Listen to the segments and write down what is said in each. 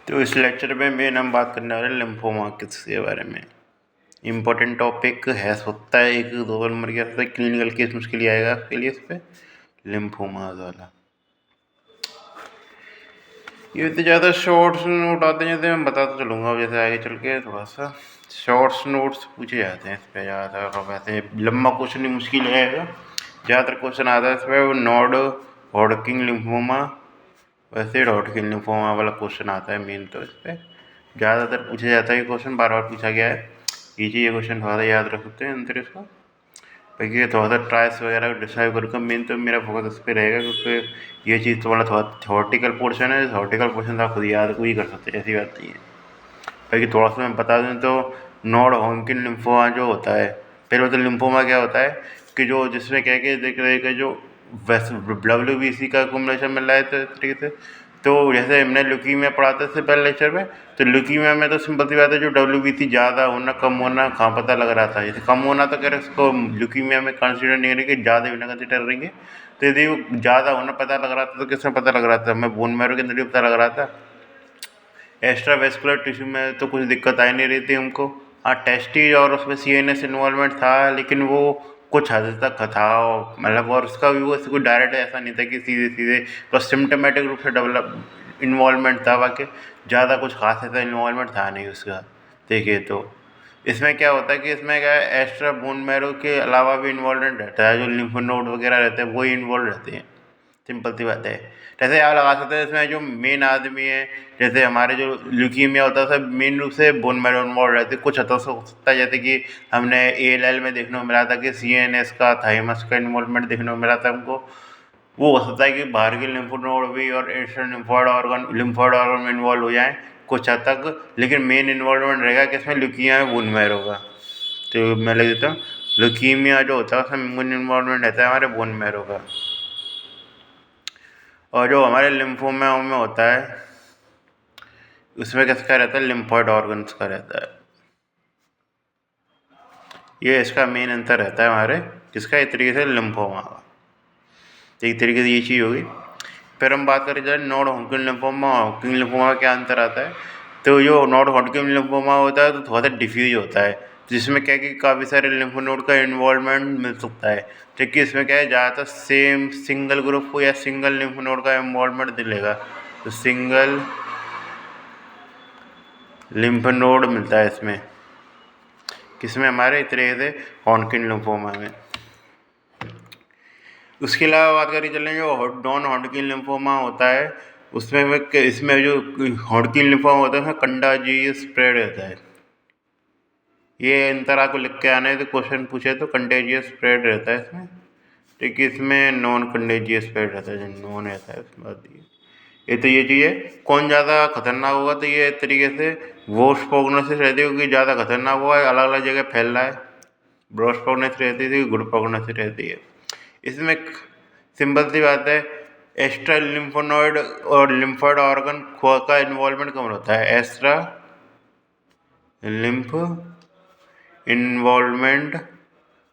तो इस लेक्चर में मेन हम बात करने वाले हैं लिम्फोमा के बारे में। इम्पोर्टेंट टॉपिक है सकता है, 1-2 नंबर के आसपास क्लिनिकल केस मुश्किल ही आएगा आपके लिए इस पर लिम्फोमा वाला। ये तो ज़्यादा शॉर्ट्स नोट आते हैं, जैसे मैं बताता चलूँगा अब जैसे आगे चल के थोड़ा सा शॉर्ट्स नोट्स पूछे जाते हैं इस पर ज़्यादा। वैसे लंबा क्वेश्चन ही मुश्किल है, ज़्यादातर क्वेश्चन आता है इस पर नॉड हॉडकिन लिम्फोमा, वैसे हॉडकिन लिम्फोमा वाला क्वेश्चन आता है मेन। तो इस पर ज़्यादातर पूछा जाता है, ये क्वेश्चन बार बार पूछा गया है। ये क्वेश्चन थोड़ा सा याद रख सकते हैं अंतर इसका, बाकी थोड़ा सा ट्रायल्स वगैरह डिसाइड करूँगा। मेन तो मेरा फोकस इस पर रहेगा, क्योंकि ये चीज़ थोड़ा थॉर्टिकल पोर्शन है। थॉर्टिकल पोर्शन तो आप खुद याद को ही कर सकते हैं, ऐसी बात नहीं है। बाकी थोड़ा सा मैं बता दूँ तो नॉड हॉडकिन लिम्फोमा जो होता है, पहले तो लिम्फोमा क्या होता है कि जो जिसमें क्या क्या देख रहे कि जो WBC का एक्युमुलेशन मिल रहा है तो इस तरीके से। तो जैसे हमने ल्यूकीमिया पढ़ा था इससे पहले लेक्चर में, तो ल्यूकीमिया में तो सिंपल सी बात है, जो WBC ज़्यादा होना कम होना कहाँ पता लग रहा था। जैसे कम होना तो कह रहे उसको ल्यूकीमिया में कंसिडर नहीं करेंगे, ज़्यादा भी ना कंसिडर करेंगे। तो यदि वो ज़्यादा होना पता लग रहा था तो किसमें पता लग रहा था, हमें बोन मैरो के अंदर ही पता लग रहा था। एक्स्ट्रा वेस्कुलर टिश्यू में तो कुछ दिक्कत आ नहीं रही थी हमको। हाँ, टेस्टिज और उसमें CNS इन्वॉल्वमेंट था, लेकिन वो कुछ हद तक था, मतलब। और उसका भी वो कोई डायरेक्ट ऐसा नहीं था कि सीधे सीधे, बस सिम्टोमेटिक रूप से डेवलप इन्वॉल्वमेंट था, बाकी ज़्यादा कुछ खास ऐसा इन्वॉल्वमेंट था नहीं उसका। देखिए तो इसमें क्या होता है कि इसमें क्या है, एक्स्ट्रा बोन मैरो के अलावा भी इन्वॉल्वमेंट रहता है, जो लिम्फ नोड वगैरह रहते हैं वही इन्वॉल्व रहते हैं। सिंपल सी बात है। जैसे आप लगा सकते हैं इसमें जो मेन आदमी है, जैसे हमारे जो ल्यूकीमिया होता है सब मेन रूप से बोन मैरो इन्वॉल्व रहते हैं। कुछ हद तक हो सकता है जैसे कि हमने ALL में देखने को मिला था कि CNS का थाइमस का इन्वॉल्वमेंट देखने को मिला था हमको। वो हो सकता है कि बाहर के लिम्फ नोड भी और इंटरनल लिम्फॉइड ऑर्गन में इन्वॉल्व हो जाएँ कुछ हद तक, लेकिन मेन इन्वॉल्वमेंट रहेगा कि इसमें ल्यूकीमिया में बोन मैरो का। तो मैं लिख देता हूँ, ल्यूकीमिया जो होता है उसमें मेन इन्वॉल्वमेंट रहता है हमारे बोन मैरो का। और जो हमारे लिम्फोमा में होता है उसमें किसका रहता है, लिम्फॉइड ऑर्गन्स का रहता है। ये इसका मेन अंतर रहता है हमारे किसका, एक तरीके से लिम्फोमा का। तो एक तरीके से ये चीज़ होगी। फिर हम बात करें जाए नॉन हॉडकिन लिम्फोमा, हॉडकिन लिम्फोमा में क्या अंतर आता है। तो जो नॉन हॉडकिन लिम्फोमा होता है तो थोड़ा सा डिफ्यूज होता है, जिसमें क्या है कि काफ़ी सारे लिम्फ नोड का इन्वॉल्वमेंट मिल सकता है। जबकि इसमें क्या है, ज़्यादातर सेम सिंगल ग्रुप को या सिंगल लिम्फ नोड का इन्वॉल्वमेंट मिलेगा। तो सिंगल लिम्फ नोड मिलता है इसमें, किसमें, हमारे इस तरीके से हॉडकिन लिम्फोमा में। उसके अलावा बात करें चलें जो नॉन हॉडकिन लिम्फोमा होता है उसमें इसमें जो हॉडकिन लिम्फोमा होता है उसमें कंटाजियस स्प्रेड रहता है। ये अंतर आपको लिख के आना है तो क्वेश्चन पूछे तो कंटेजियस स्प्रेड रहता है इसमें, ठीक है। इसमें नॉन कंटेजियस स्प्रेड रहता है, जो नॉन रहता है उसमें बात ये तो ये चीज़ है। कौन ज़्यादा खतरनाक होगा, तो ये एक तरीके से वर्स्ट प्रोग्नोसिस रहती है, क्योंकि ज़्यादा खतरनाक हुआ है, अलग अलग जगह फैल रहा है। ब्रॉस प्रोग्नोसिस रहती थी, गुड प्रोग्नोसिस रहती है। इसमें सिंपल सी बात है, एक्स्ट्रा लिम्फोनॉइड और लिम्फोइड ऑर्गन का इन्वॉल्वमेंट कम होता है। एक्स्ट्रा लिम्फ इन्वॉल्वमेंट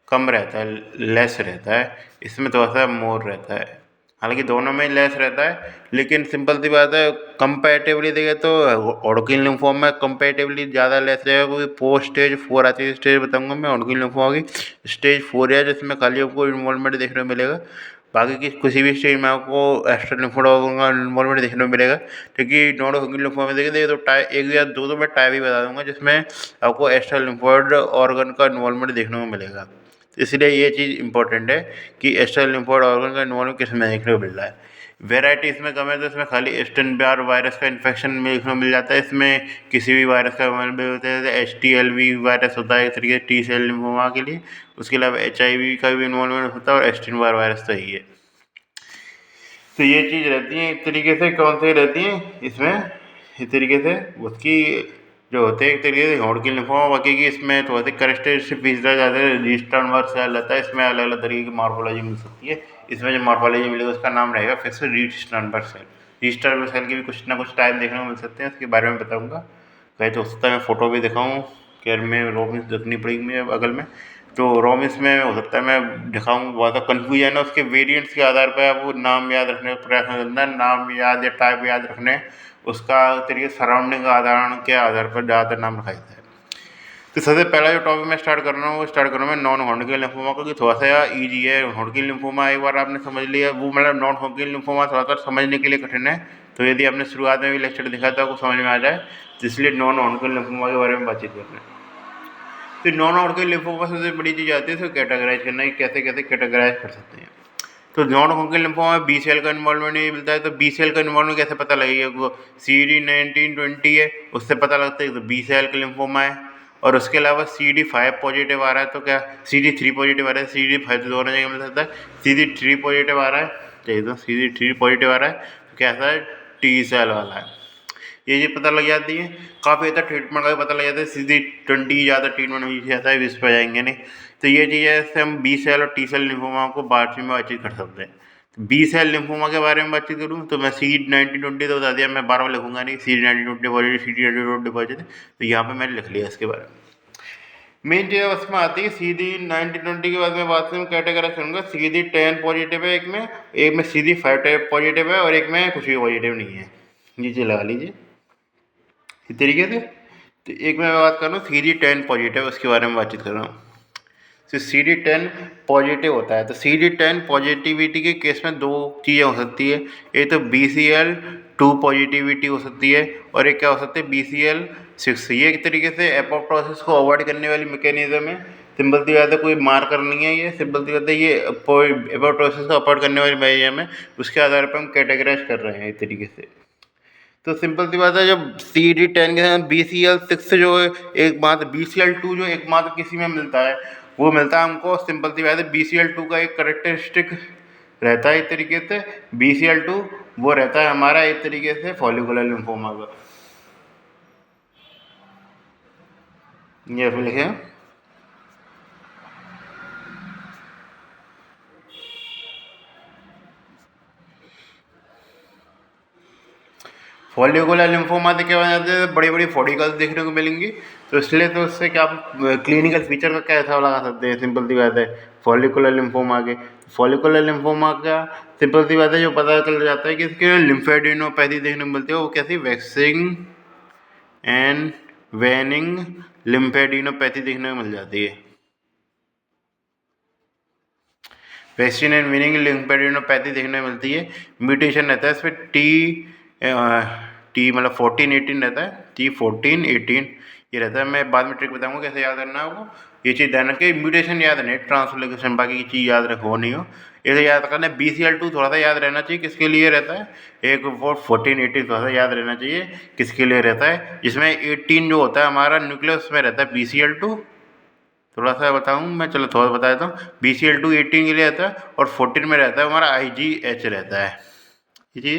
कम रहता है, लेस रहता है। इसमें थोड़ा सा मोर रहता है, हालांकि दोनों में लेस रहता है, लेकिन सिंपल सी बात है कंपैरेटिवली देखें तो हॉडकिन लिम्फोमा में कंपैरेटिवली ज़्यादा लेस रहेगा, क्योंकि पोस्ट स्टेज 4 आती है। स्टेज बताऊंगा मैं हॉडकिन लिम्फोमा की, स्टेज 4 है जिसमें खाली आपको इन्वॉल्वमेंट देखने को मिलेगा। बाकी की किसी भी स्टेज में आपको एक्स्ट्रा लिम्फोइड का इन्वॉल्वमेंट देखने को मिलेगा। क्योंकि नॉन हॉडकिन लिम्फोमा में देखें तो एक या दो तो मैं टाइप ही बता दूंगा जिसमें आपको एक्स्ट्रा लिम्फोइड ऑर्गन का इन्वॉल्वमेंट देखने को मिलेगा। इसलिए ये चीज़ इंपॉर्टेंट है कि एक्स्ट्रा लिम्फोइड ऑर्गन का इन्वॉल्वमेंट किस में देखने को मिल रहा है। वेराइटी इसमें कम है, तो इसमें खाली एस्टन बार वायरस का इन्फेक्शन देखने को मिल जाता है। इसमें किसी भी वायरस का इन्वॉल्वमेंट होता है, जैसे HTLV वायरस होता है एक तरीके से टी सेल लिम्फोमा के लिए। उसके अलावा HIV का भी इन्वॉल्वमेंट होता है, और एस्टिन बार वायरस तो ही है। तो ये चीज़ रहती है एक तरीके से, कौन सी रहती है इसमें, इस तरीके से उसकी जो होते हैं एक तरीके से हॉडकिन लिम्फोमा। बाकी की इसमें थोड़ा सा करेक्टरिस्टिक फीचर ज़्यादा रजिस्टर्ड वर्क सेल रहता है। इसमें अलग अलग तरीके की मॉर्फोलॉजी मिल सकती है। इसमें जो मॉर्फोलॉजी मिलेगी उसका नाम रहेगा fix registered cell. Registered cell की भी कुछ ना कुछ टाइप देखने को मिल सकते हैं, उसके बारे में बताऊँगा। कहे तो हो सकता है मैं फ़ोटो भी दिखाऊँ, केयर में रोमिस देखनी पड़ेगी मुझे बगल में। तो रोमिस में हो सकता है मैं दिखाऊँ, बहुत कन्फ्यूजन है उसके वेरिएंट्स के आधार पर। आप वो नाम याद रखने का प्रयास करना है, नाम याद या टाइप याद रखने उसका तरीके सराउंडिंग का आधार के आधार पर ज़्यादातर नाम रखा जाता है। तो सबसे पहला जो टॉपिक मैं स्टार्ट कर रहा हूँ वो स्टार्ट करूँ मैं नॉन हॉडकिन लिम्फोमा को, कि थोड़ा सा ईजी है। हॉडकिन लिम्फोमा एक बार आपने समझ लिया, वो मतलब नॉन हॉडकिन लिम्फोमा थोड़ा सा समझने के लिए कठिन है, तो यदि आपने शुरुआत में भी लेक्चर दिखा था आपको समझ में आ जाए, तो इसलिए नॉन हॉडकिन लिम्फोमा के बारे में बातचीत करते हैं। तो नॉन हॉडकिन लिम्फोमा सबसे बड़ी चीज़ आती है इसको कैटेगराइज करना, कि कैसे कैसे कैटेगराइज कर सकते हैं। तो नॉन हॉडकिन लिम्फोमा में बी सेल का इन्वॉल्वमेंट नहीं मिलता है, तो बी सेल का इन्वॉल्वमेंट कैसे पता लगेगा? वो CD1920 है, उससे पता लगता है तो बी सेल का लिम्फोमा है। और उसके अलावा CD5 पॉजिटिव आ रहा है तो क्या CD3 पॉजिटिव आ रहा है, CD5 तो दोनों जगह मिल सकता है, CD3 पॉजिटिव आ रहा है, चाहिए तो CD3 पॉजिटिव आ रहा है तो कैसा है, टी सेल वाला है। ये पता लग जाती है, काफ़ी ज़्यादा ट्रीटमेंट का भी पता लग जाता है, CD20 ज़्यादा ट्रीटमेंट भी जाता है, इस पर जाएंगे नहीं। तो ये चीज़ है, इससे हम बी सेल और टी सेल लिम्फोमा को बाद में बातचीत कर सकते हैं। बी सेल लिम्फोमा के बारे में बातचीत करूँ तो मैं CD1920 तो बता दिया, मैं बार बार लिखूंगा नहीं, CD1920 पॉजिटिव, CD1920 पॉजिटिव, तो यहाँ पे मैंने लिख लिया इसके बारे में। मेन चीज़ उसमें आती है CD1920 के बाद में बात करूँ कैटेगराइज करूँगा, CD10 पॉजिटिव है एक में CD5 पॉजिटिव है और एक में कुछ भी पॉजिटिव नहीं है, ये चीज़ लगा लीजिए इस तरीके से। तो एक में मैं बात कर रहा हूँ CD10 पॉजिटिव, उसके बारे में बातचीत कर रहा हूँ। तो CD10 पॉजिटिव होता है, तो CD10 पॉजिटिविटी के केस में दो चीज़ें हो सकती है, एक तो BCL2 पॉजिटिविटी हो सकती है और एक क्या हो सकती है BCL6। ये एक तरीके से एपोप्टोसिस को अवॉइड करने वाली मैकेनिज्म है। सिंपल सी बात है, कोई मार्कर नहीं है, ये सिंपल सी बात है, ये एपोप्टोसिस को अवॉइड करने वाली मैकेनिज्म है, उसके आधार पर हम कैटेगराइज कर रहे हैं इस तरीके से। तो सिंपल सी बात है, जब CD10 के साथ BCL6 जो है एकमात्र, BCL2 जो एकमात्र किसी में मिलता है वो मिलता है हमको, सिंपल सी बात है BCL2 का एक करेक्टरिस्टिक रहता है एक तरीके से, BCL2 वो रहता है हमारा एक तरीके से फॉलिकुलर लिम्फोमा का। ये फिर लिखे फॉलिकुलर लिम्फोमा से क्या हो जाते हैं, बड़ी बड़ी फॉलिकल्स देखने को मिलेंगी, तो इसलिए तो उससे क्या आप क्लिनिकल फीचर का क्या हिसाब लगा सकते हैं, सिंपल सी बात है फॉलिकुलर लिम्फोमा के। फॉलिकुलर लिम्फोमा का सिंपल सी बात है जो पता चल जाता है कि इसके लिम्फेडिनोपैथी देखने को मिलती है, वो कैसी वैक्सिंग एंड वेनिंग लिम्फेडिनोपैथी देखने को मिल जाती है। वैक्सीन एंड विनिंग लिम्फेडिनोपैथी देखने को मिलती है। म्यूटेशन रहता है इसमें टी मतलब 14-18 रहता है, T14-18 ये रहता है। मैं बाद में ट्रिक बताऊंगा कैसे याद करना है वो, ये चीज़ ध्यान रखें। म्यूटेशन याद नहीं, ट्रांसलोकेशन बाकी की चीज़ याद रखो नहीं हो, इसे याद करना है। BCL2 थोड़ा सा याद रहना चाहिए, किसके लिए रहता है, एक वो 14-18 थोड़ा सा याद रहना चाहिए किसके लिए रहता है, जिसमें 18 जो होता है हमारा न्यूक्लियस में रहता है BCL2। थोड़ा सा बताऊँ मैं, चलो थोड़ा बता देता हूँ। BCL2 18 के लिए रहता है और 14 में रहता है हमारा IgH रहता है जी।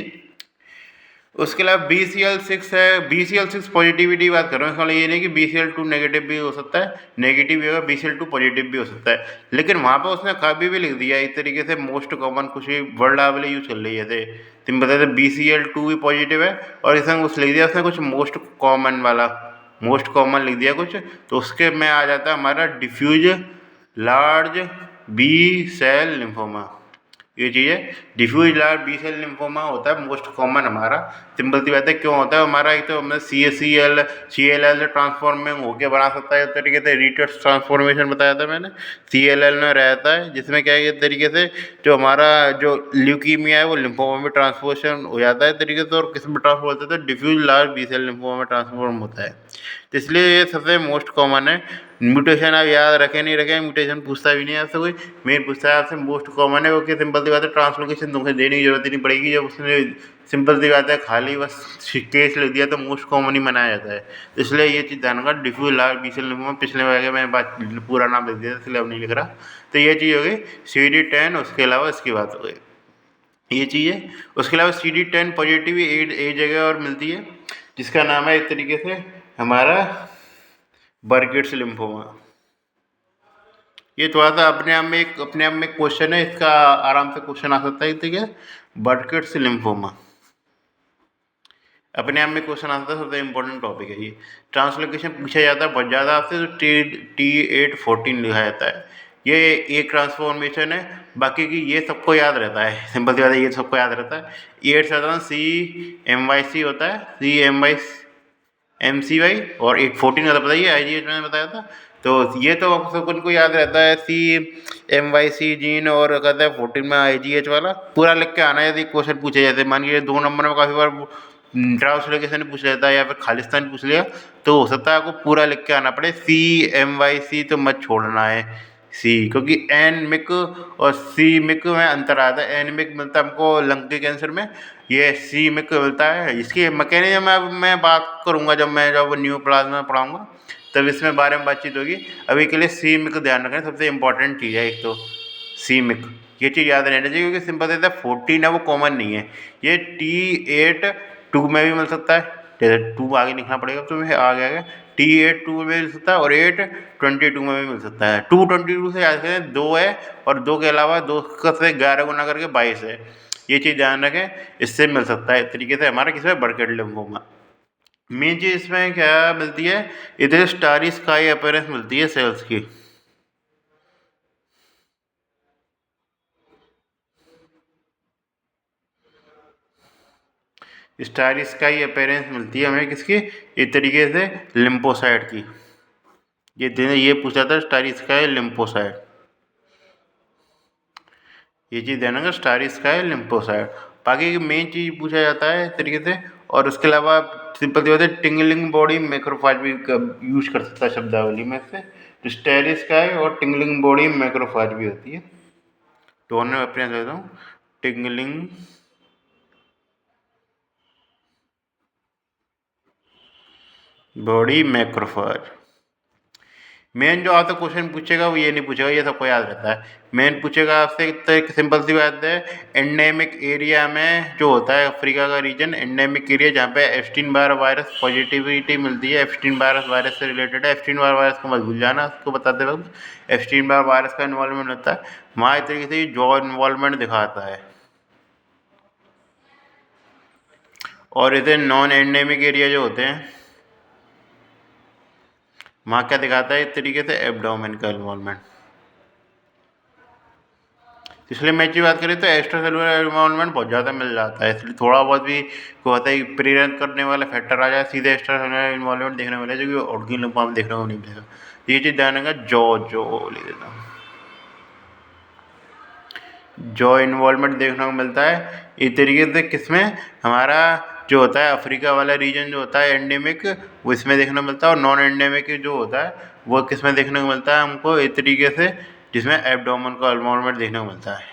उसके अलावा BCL6 है, BCL6 पॉजिटिविटी बात कर रहा हूँ, इसका मतलब ये नहीं कि BCL2 नेगेटिव भी हो सकता है, नेगेटिव भी होगा, BCL2 पॉजिटिव भी हो सकता है, लेकिन वहाँ पर उसने कभी भी लिख दिया एक तरीके से मोस्ट कॉमन, कुछ भी वर्ड आप यूज कर ली जैसे तुम बता थे BCL2 भी पॉजिटिव है और इसमें कुछ लिख दिया उसने, कुछ मोस्ट कॉमन वाला, मोस्ट कॉमन लिख दिया कुछ, तो उसके में आ जाता है हमारा diffuse large B cell lymphoma. ये चीज़ है, diffuse large B cell lymphoma होता है मोस्ट कॉमन हमारा। सिंपल सी बात है, क्यों होता है हमारा, एक तो हमें CACL ट्रांसफॉर्मिंग होके बना सकता है, इस तरीके से रिटर्स ट्रांसफॉर्मेशन बताया था मैंने, CLL में रहता है, जिसमें क्या है इस तरीके से जो हमारा जो ल्यूकीमिया है वो लिम्फोमा में ट्रांसफॉर्मेशन हो जाता है तरीके से, और किस में ट्रांसफॉर्म होता है, diffuse large B cell lymphoma में ट्रांसफॉर्म होता है। तो इसलिए ये सबसे मोस्ट कॉमन है। म्यूटेशन आप याद रखें नहीं रखें, म्यूटेशन पूछता भी नहीं है आपसे कोई, मेन पूछता है आपसे मोस्ट कॉमन है, क्योंकि सिंपल सी बात है ट्रांसलोकेशन तुम्हें देने की जरूरत ही नहीं पड़ेगी, जब उसने सिंपल सी बात है खाली बस केस लिख दिया तो मोस्ट कॉमन ही मनाया जाता है। इसलिए ये चीज़ ध्यान रखना, diffuse large B cell lymphoma, पिछले वाले मैं बात पूरा नाम लिख दिया इसलिए अब नहीं लिख रहा। तो ये चीज़ हो गई CD10, उसके अलावा इसकी बात हो गई ये चीज़ है। उसके अलावा CD10 पॉजिटिव एक जगह और मिलती है जिसका नाम है एक तरीके से हमारा बर्किट्स लिम्फोमा। ये थोड़ा सा अपने आप में क्वेश्चन है, इसका आराम से क्वेश्चन आ सकता है, ठीक है। बर्किट्स लिम्फोमा अपने आप में क्वेश्चन आता है, सबसे इंपॉर्टेंट टॉपिक है ये। ट्रांसलोकेशन पूछा जाता है बहुत ज़्यादा आपसे, तो T814 लिखा जाता है, ये एक ट्रांसफॉर्मेशन है। बाकी की ये सबको याद रहता है, सिंपल सी बात है, ये सबको याद रहता है। 8 से CMYC होता है, CMYC और 814 का तो पता ही है, IGH मैंने बताया था। तो ये तो आप सबको उनको याद रहता है, CMYC जीन, और कहते हैं 14 में IGH वाला पूरा लिख के आना है। यदि क्वेश्चन पूछे जाते मान लीजिए 2 नंबर में काफ़ी बार ट्रांसलोकेशन पूछ लेता है या फिर खालिस्तान पूछ लिया, तो हो सकता है आपको पूरा लिख के आना पड़े। CMYC तो मत छोड़ना है सी, क्योंकि एनमिक और सीमिक में अंतर आता है। एनमिक मिलता है हमको लंग के कैंसर में, ये सीमिक मिलता है। इसकी मैकेनिज्म मैं बात करूँगा जब न्यू प्लाज्मा पढ़ाऊँगा, तब इसमें बारे में बातचीत होगी। अभी के लिए सीमिक ध्यान रखें, सबसे इंपॉर्टेंट चीज़ है एक तो सीमिक, ये चीज़ याद रहना चाहिए, क्योंकि सिंपल से 14 है वो कॉमन नहीं है। ये T8 2 में भी मिल सकता है, जैसे 2 आगे लिखना पड़ेगा तो आ गया। T8 2 में मिल सकता है और 8 22 में भी मिल सकता है। 222 से याद करें 2 है, और 2 के अलावा 2 से 11 गुना करके 22 है। ये चीज़ ध्यान रखें, इससे मिल सकता है इस तरीके से हमारा किसी में बर्केट लिम्फोमा। मेन चीज़ इसमें क्या मिलती है, इधर स्टारी स्काई अपीयरेंस मिलती है सेल्स की। स्टारी स्काई अपीयरेंस मिलती है हमें किसकी, इस तरीके से लिम्फोसाइट की। ये पूछा था स्टारी स्काई लिम्फोसाइट, ये चीज़ देना है स्टारी स्काई लिम्फोसाइट। बाकी मेन चीज़ पूछा जाता है इस तरीके से। और उसके अलावा सिंपल सी बात है, टिंगलिंग बॉडी मैक्रोफाज भी यूज कर सकता है शब्दावली में से। तो स्टारी स्काई और टिंगलिंग बॉडी मैक्रोफाज भी होती है। दोनों अपने देता हूँ, टिंगलिंग बॉडी मैक्रोफाज। मेन जो आपसे क्वेश्चन पूछेगा वो ये नहीं पूछेगा, ये सबको याद रहता है। मेन पूछेगा आपसे तो एक सिंपल सी बात है, एंडेमिक एरिया में जो होता है अफ्रीका का रीजन, एंडेमिक एरिया जहाँ पे एप्स्टीन बार वायरस पॉजिटिविटी मिलती है, एप्स्टीन बार वायरस से रिलेटेड है। एप्स्टीन बार वायरस को मत भूल जाना, उसको बताते वक्त एप्स्टीन बार वायरस का इन्वॉल्वमेंट होता है वहाँ। इस तरीके से जो इन्वॉल्वमेंट दिखाता है। और इधर नॉन एंडेमिक एरिया जो होते हैं वहाँ क्या दिखाता है, इस तरीके से एब्डोमेन का इन्वॉल्वमेंट। इसलिए मैच की बात करें तो एक्स्ट्रा सेलुलर इन्वॉल्वमेंट बहुत ज़्यादा मिल जाता है। इसलिए थोड़ा बहुत भी को होता है प्रेरित करने वाला फैक्टर आ जाए, सीधे एक्स्ट्रा सेलुलर इन्वॉल्वमेंट देखने को मिलेगा, जो कि ऑर्गेन लिम्फोमा में देखने को नहीं मिलेगा। ये चीज़ ध्यान रखना। जो ले देता हूँ, जो इन्वॉल्वमेंट देखने को मिलता है इस तरीके से किसमें, हमारा जो होता है अफ्रीका वाला रीजन जो होता है एंडेमिक, वो इसमें देखने को मिलता है। और नॉन एंडेमिक जो होता है वो किसमें देखने को मिलता है हमको, इस तरीके से जिसमें एब्डोमेन का इन्वॉल्वमेंट देखने को मिलता है।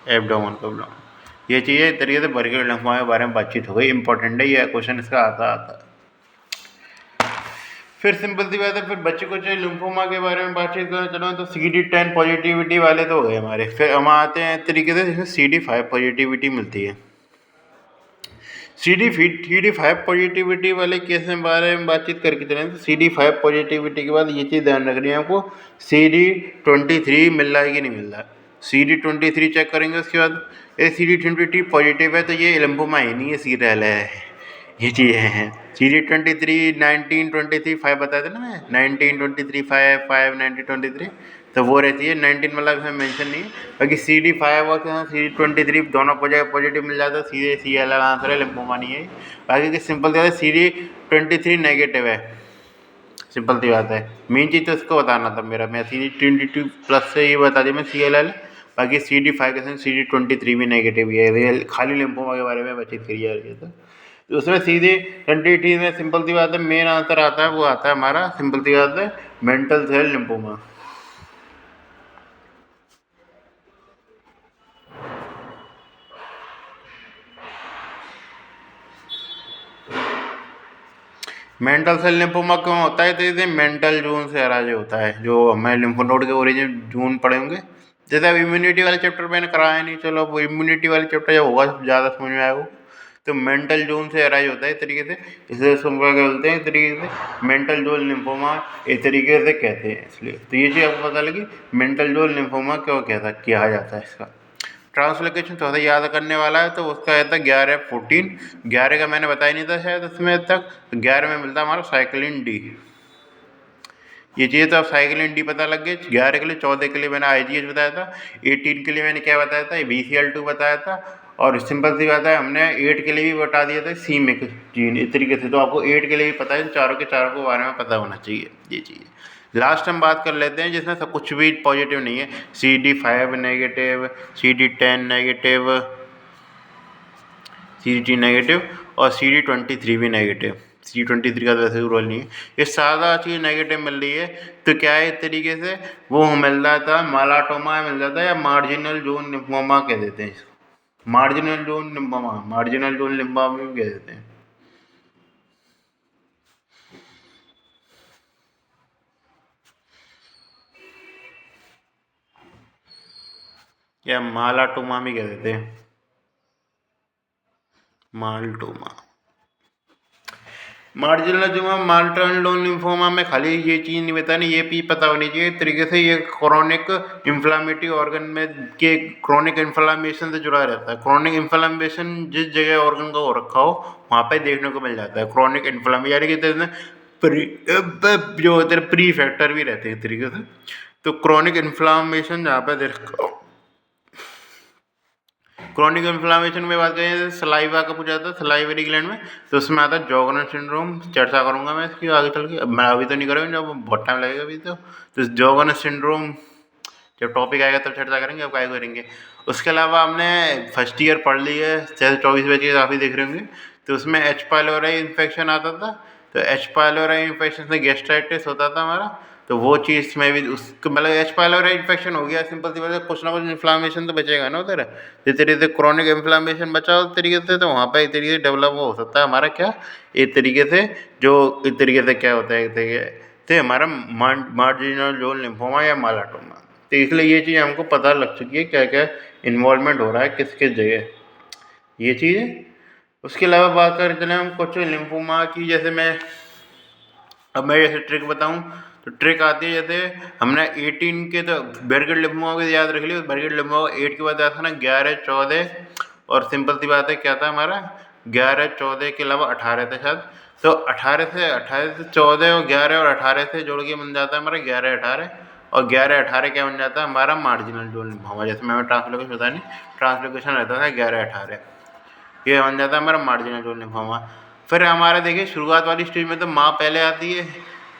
एब्डोमेन का इन्वॉल्वमेंट, ये चीज़ें इस तरीके से बर्केट लिम्फोमा के बारे में बातचीत हो गई। इंपॉर्टेंट है ये क्वेश्चन, इसका आता। फिर सिंपल सी बात है, फिर बच्चे को चाहिए लिम्फोमा के बारे में बातचीत करना चलो तो CD10 पॉजिटिविटी वाले तो हो गए हमारे। फिर हम आते हैं इस तरीके से जिसमें CD5 पॉजिटिविटी मिलती है। CD5 पॉजिटिविटी वाले केस के बारे में बातचीत करके चलें तो CD5 पॉजिटिविटी के बाद ये चीज़ ध्यान रखनी है आपको, CD23 मिल रहा है कि नहीं मिल रहा है। CD23 चेक करेंगे, उसके बाद ये CD23 पॉजिटिव है तो ये लिम्फोमा ही नहीं है, सीरल है। ये चीज़ें हैं। CD23 19 23 5 बताया था ना मैं, 19 23 5 5 19 23, तो वो रहती है 19 मतलब इसमें मेंशन नहीं है। बाकी CD5 और CD23 दोनों पॉजिटिव मिल जाता है, सीधे सी अलग आंसर है, लिम्फोमा नहीं है। बाकी की सिंपल सी बात है, CD23 नेगेटिव है, सिंपल सी बात है। मेन चीज़ तो इसको बताना था मेरा, मैं CD22 प्लस से ये बता दिया मैं CLL। बाकी CD5 के साथ CD23 भी नेगेटिव ही है, खाली लिम्फोमा के बारे में बातचीत करी जा रही है। तो उसमें सीधे 23 में सिंपल सी बात है मेन आंसर आता है, वो आता है हमारा सिंपल सी बात है mantle cell lymphoma. Mantle cell lymphoma क्यों होता है, तो ये मेंटल जोन से अराज होता है, जो हमें लिम्फो नोड के ओरिजिन जोन पढ़ेंगे। जैसे अब इम्यूनिटी वाले चैप्टर मैंने कराया नहीं, चलो अब इम्यूनिटी वाले चैप्टर जब होगा ज़्यादा समझ में आएगा। तो मेंटल जोन से अराइज होता है इस तरीके से, इसे सुनवा क्या बोलते हैं इस तरीके से, मेंटल जोन लिम्फोमा इस तरीके से कहते हैं। इसलिए तो ये चीज़ आपको पता लगी मेंटल जोन लिम्फोमा क्यों कहता किया जाता है। इसका ट्रांसलोकेशन थोड़ा सा याद करने वाला है, तो उसका रहता है 11-14। 11 का मैंने बताया नहीं था शायद उसमें तक, 11 में मिलता है हमारा साइक्लिन डी। ये चीज़ें तो अब साइक्लिन डी पता लग गई। 11 के लिए, 14 के लिए मैंने IGH बताया था, 18 के लिए मैंने क्या बताया था, BCL2 बताया था, और सिंपल सी बात है हमने 8 के लिए भी बता दिया था सीमिक जीन। इस तरीके से तो आपको 8 के लिए भी पता है, चारों के चारों के बारे में पता होना चाहिए ये चीज़। लास्ट हम बात कर लेते हैं जिसमें सब कुछ भी पॉजिटिव नहीं है। CD5 negative, CD10 negative, CD negative और CD23 भी नेगेटिव। CD23 का तो वैसे भी रोल नहीं है। ये सारा चीज़ नेगेटिव मिल रही है, तो क्या है, इस तरीके से वो मिल रहा था मालाटोमा मिल जाता है, या मार्जिनल जोन लिम्फोमा कह देते हैं इसको। Marginal zone lymphoma, marginal zone lymphoma भी कह देते हैं, या मालाटोमा भी कह देते हैं, माल्टोमा। मार्जिनल जो माल्टन लोन लिम्फोमा में खाली ये चीज़ नहीं बतानी, ये भी पता होनी चाहिए एक तरीके से ये क्रोनिक इन्फ्लामेटरी ऑर्गन में के क्रोनिक इन्फ्लामेशन से जुड़ा रहता है। क्रोनिक इन्फ्लामेशन जिस जगह ऑर्गन का हो रखा हो वहाँ पे देखने को मिल जाता है क्रोनिक इन्फ्लामेशन, यानी कि जो होते हैं प्री फैक्टर भी रहते हैं एक तरीके से। तो क्रोनिक इन्फ्लामेशन जहाँ पे देख, क्रोनिक इन्फ्लामेशन में बात करें तो सलाइवा का पूछा जाता है, सलाइवरी ग्लैंड में, तो उसमें आता है जॉगरन सिंड्रोम। चर्चा करूंगा मैं इसकी आगे चल के, अब मैं अभी तो नहीं करूँगा, जब बहुत टाइम लगेगा अभी तो जॉगरन सिंड्रोम जब टॉपिक आएगा तब चर्चा करेंगे, अब क्या करेंगे। उसके अलावा हमने फर्स्ट ईयर पढ़ ली है, 24 बजे काफ़ी देख रहे होंगे, तो उसमें एच पाइलोराई इन्फेक्शन आता था। तो एच पाइलोराई इन्फेक्शन से गैस्ट्राइटिस होता था हमारा, तो वो चीज़ में भी उसको मतलब एच पाइलोराई इन्फेक्शन हो गया, सिंपल सी बात है, कुछ ना कुछ इन्फ्लामेशन तो बचेगा ना उधर। जिस तरीके से क्रोनिक इन्फ्लामेशन बचा उस तरीके से, तो वहाँ पर एक तरीके से डेवलप हो सकता है हमारा क्या, एक तरीके से जो एक तरीके से क्या होता है, एक तरीके से हमारा मार्जिनल जोन लिम्फोमा या मालाटोमा। तो इसलिए ये चीज़ हमको पता लग चुकी है क्या क्या इन्वॉल्वमेंट हो रहा है किस किस जगह, ये चीज़ है। उसके अलावा बात करें चले हम कुछ लिम्फोमा की, जैसे मैं अब मैं जैसे ट्रिक बताऊं, तो ट्रिक आती है जैसे हमने 18 के तो बैरगेट लिम्फोमा को याद रख लिया, बैरगेट लिम्फोमा 8 के बाद आता था ना 11, 14, और सिंपल सी बात है क्या था हमारा 11, 14 के अलावा 18 था शायद। तो 18 से 14 और 11 और 18 से जोड़ के बन जाता है हमारा 11, 18, और 11, 18 क्या बन जाता है हमारा मार्जिनल जोन लिम्फोमा। जैसे मैं ट्रांसलोकेशन पता नहीं, ट्रांसलोकेशन रहता था 11, 18, ये बन जाता है हमारा मार्जिनल जोन लिम्फोमा। फिर हमारा देखिए शुरुआत वाली स्टेज में तो माँ पहले आती है,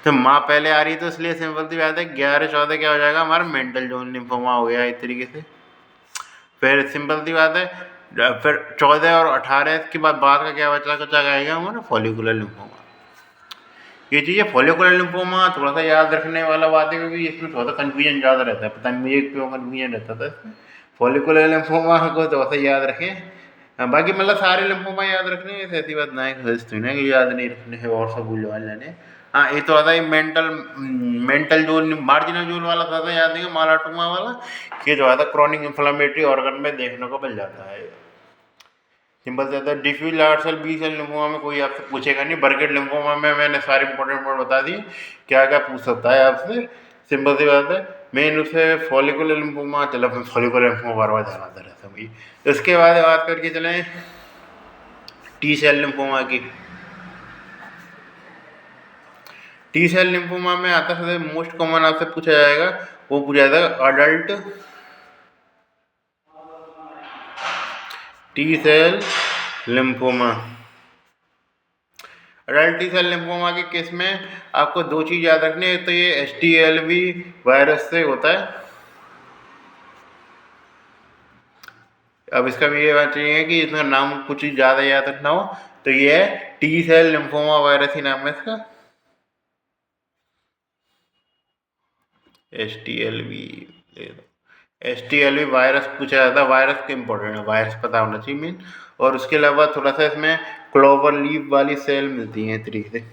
तो माँ पहले आ रही है, तो इसलिए सिंपल सी बात है 11, 14 क्या हो जाएगा हमारा मेंटल जोन लिम्फोमा हो गया एक तरीके से। फिर सिंपल सी बात है, फिर 14 और 18 के बाद का क्या बचा कचा आएगा हमारा फॉलिकुलर लिम्फोमा। ये चीज़ें फॉलिकुलर लिम्फोमा थोड़ा सा याद रखने वाला बात है, क्योंकि इसमें थोड़ा सा कन्फ्यूजन ज़्यादा रहता है, पता नहीं मुझे क्यों कन्फ्यूजन रहता था इसमें। फॉलिकुलर लिम्फोमा को थोड़ा सा याद रखें। बाकी मतलब सारे लिम्फोमा याद रखने हैं, ऐसी बात ना है कि याद नहीं रखने हैं और सब भूल जाने। हाँ, ये थोड़ा सा mental mental zone marginal zone वाला थोड़ा सा याद नहीं है, मालाटोमा वाला, कि जो है क्रोनिक इन्फ्लामेटरी ऑर्गन में देखने को मिल जाता है। सिंपल से आता है। Diffuse large cell B cell lymphoma में कोई आपसे पूछेगा नहीं, बर्केट लिम्फोमा में मैंने सारे इंपॉर्टेंट पॉइंट बता दिए, क्या क्या पूछ सकता है आपसे, सिंपल सी बात है। मेन रूप से फॉलिकुलर लिम्फोमा, चलो फॉलिकुलर लिम्फोमा बार बार ध्यान आता रहता है मुझे। इसके बाद बात करके चलें टी सेल लिम्फोमा की। टी सेल लिम्फोमा में आता है मोस्ट कॉमन आपसे पूछा जाएगा, वो पूछा जाएगा adult T cell lymphoma. Adult T cell lymphoma के केस में आपको दो चीज़ याद रखनी है, तो ये HTLV वायरस से होता है। अब इसका भी ये बात चाहिए कि इसका नाम कुछ ज़्यादा याद रखना हो, तो ये है टी सेल लिम्फोमा वायरस ही नाम है इसका, HTLV वायरस पूछा जाता है, वायरस के इंपॉर्टेंट है, वायरस पता होना चाहिए मेन। और उसके अलावा थोड़ा सा इसमें क्लोवर लीफ वाली सेल मिलती है तरीके से,